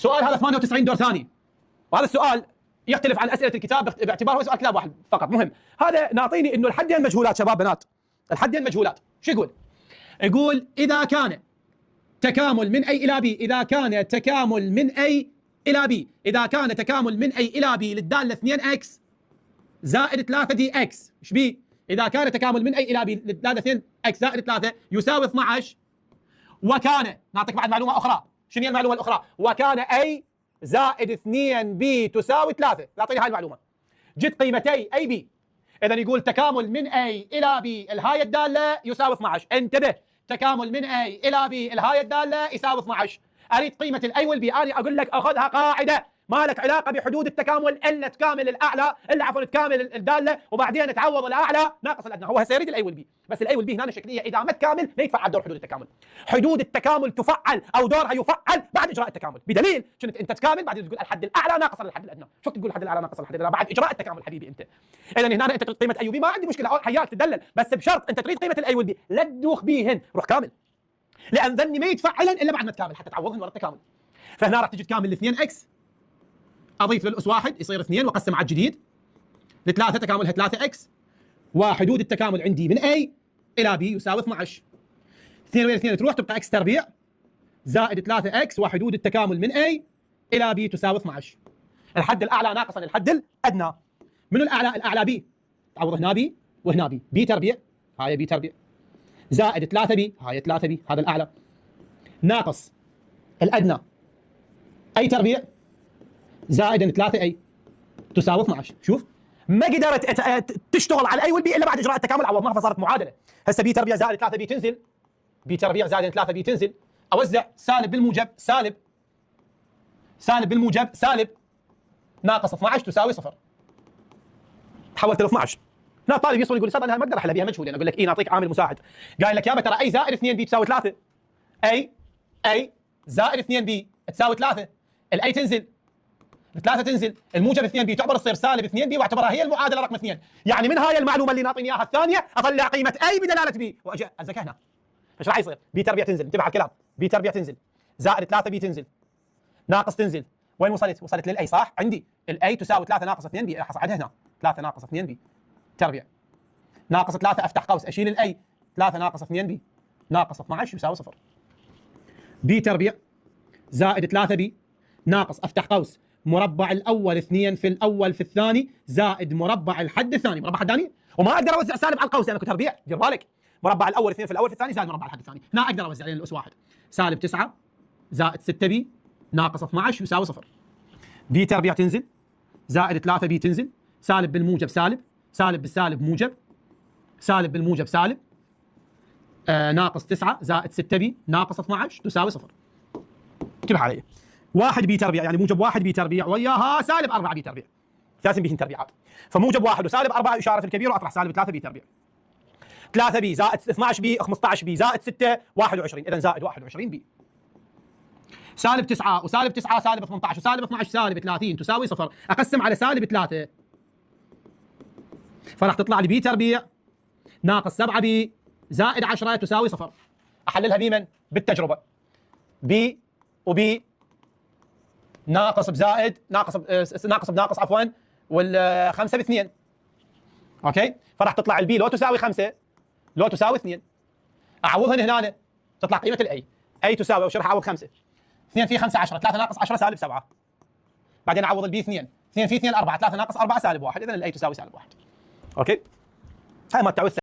سؤال هذا 98 دور ثاني، وهذا السؤال يختلف عن اسئله الكتاب باعتباره هو سؤال كتاب واحد فقط. مهم هذا ناطيني انه الحدين مجهولات شباب بنات، الحدين مجهولات. شو يقول؟ يقول اذا كان تكامل من اي الى بي، اذا كان تكامل من اي الى بي، اذا كان تكامل من اي الى بي للداله 2x زائد 3 دي اكس، ايش بي؟ اذا كان تكامل من اي الى بي للداله 2x زائد 3 يساوي 12، وكان نعطيك بعد معلومه اخرى. شنو هي المعلومه الاخرى؟ وكان اي زائد 2 بي تساوي 3. اعطيني هاي المعلومه. جد قيمتي اي بي، اذا يقول تكامل من اي الى بي الهاي الداله يساوي 12. انتبه، تكامل من اي الى بي الهاي الداله يساوي 12. اريد قيمه الاي والبي، انا اقول لك اخذها قاعده، ما لك علاقه بحدود التكامل الا تكامل الاعلى، الا عفوا تكامل الداله وبعدين تعوض الاعلى ناقص الادنى. هو هسه يريد الاي والبي، بس الاي والبي هنا شكليه اذا ما تكامل لا يتفعل دور حدود التكامل. حدود التكامل تفعل او دورها يفعل بعد اجراء التكامل، بدليل كنت انت تكامل بعدين تقول الحد الاعلى ناقص الحد الادنى. شو تقول الحد الاعلى ناقص الحد الادنى بعد اجراء التكامل حبيبي انت. اذا هنا انت تريد قيمه اي وبي، ما عندي مشكله، حياك تدلل، بس بشرط انت تريد قيمه الاي والبي لا تدوخ بيهن، روح كامل، لان ذني ما يتفعلن الا بعد ما تكامل حتى تعوضهن ورا التكامل. فهنا راح تجي تكامل ل 2 اكس، اضيف للاس 1 يصير 2 واقسم على الجديد، ل3 تكاملها 3 اكس، وحدود التكامل عندي من A الى B يساوي 12. 2 وين 2 تروح تبقى اكس تربيع زائد 3 اكس، وحدود التكامل من A الى B تساوي 12. الحد الاعلى ناقصا الحد الادنى. منو الاعلى؟ الاعلى B، تعوض هنا B وهنا B، B تربيع هاي B تربيع زائد 3 B هاي 3 B، هذا الاعلى، ناقص الادنى اي تربيع زائد 3 اي تساوي 12. شوف ما قدرت تشتغل على الاي والبي الا بعد اجراء التكامل، عوضناها فصارت معادله. هسه بي تربيع زائد 3 بي تنزل، بي تربيع زائد 3 بي تنزل، اوزع سالب بالموجب سالب، سالب بالموجب سالب، ناقص 12 تساوي 0. حولت ل 12. هنا الطالب يصل يقول لي انا ما اقدر احلها بها مجهول، انا اقول لك اي نعطيك عامل مساعد. قايل لك يابا ترى اي زائد 2 بي تساوي 3، اي زائد 2 بي تساوي 3، الاي تنزل، ال3 تنزل، الموجب 2 بي تعتبر تصير سالب 2 بي واعتبرها هي المعادله رقم 2. يعني من هاي المعلومه اللي ناطيني اياها الثانيه اطلع قيمه اي بدلاله بي واجي ازكى هنا. ايش راح يصير؟ بي تربيع تنزل، انتبه على الكلام، بي تربيع تنزل زائد 3 بي تنزل ناقص تنزل، وين وصلت؟ وصلت للاي صح؟ عندي الاي تساوي 3 ناقص 2 بي، راح اصعدها هنا 3 ناقص 2 بي تربيع ناقص 3 افتح قوس اشيل الاي 3 ناقص 2 بي ناقص 12 يساوي 0. بي تربيع زائد 3 بي ناقص افتح قوس مربع الاول 2 في الاول في الثاني زائد مربع الحد الثاني، مربع الحد الثاني، وما اقدر اوزع سالب على القوس لانه يعني تربيع، دير بالك، مربع الاول 2 في الاول في الثاني زائد مربع الحد الثاني، هنا اقدر اوزع لان الاس 1 سالب 9 زائد 6 بي ناقص 12 يساوي 0. بي تربيع تنزل زائد 3 بي تنزل، سالب بالموجب سالب، سالب بالسالب موجب، سالب بالموجب سالب، ناقص 9 زائد 6 بي ناقص 12 تساوي 0. انتبه علي، 1 بي تربيع يعني موجب 1 بي تربيع وياها سالب 4 بي تربيع، ثلاث بيهن تربيعات، فموجب 1 وسالب 4 يشارك في الكبير واطرح سالب 3 بي تربيع. 3 بي زائد 12 بي 15 بي زائد 6 21، اذا زائد 21 بي. سالب 9 وسالب 9 سالب 18 وسالب 12 سالب 30 تساوي 0، اقسم على سالب 3 فراح تطلع لي بي تربيع ناقص 7 بي زائد 10 تساوي 0. احللها بمن؟ بالتجربه. بي وبي ناقص بزائد ناقص بناقص عفوا والخمسه ب2، اوكي، فراح تطلع البي لو تساوي 5 لو تساوي 2، اعوضهن هنا تطلع قيمه الاي، اي تساوي وش راح اعوض 5، 2 في 5 10، 3 ناقص 10 سالب 7، بعدين اعوض البي 2 2 في 2 4، 3 ناقص 4 سالب 1، اذا الاي تساوي سالب 1. اوكي، هاي ما التعويض.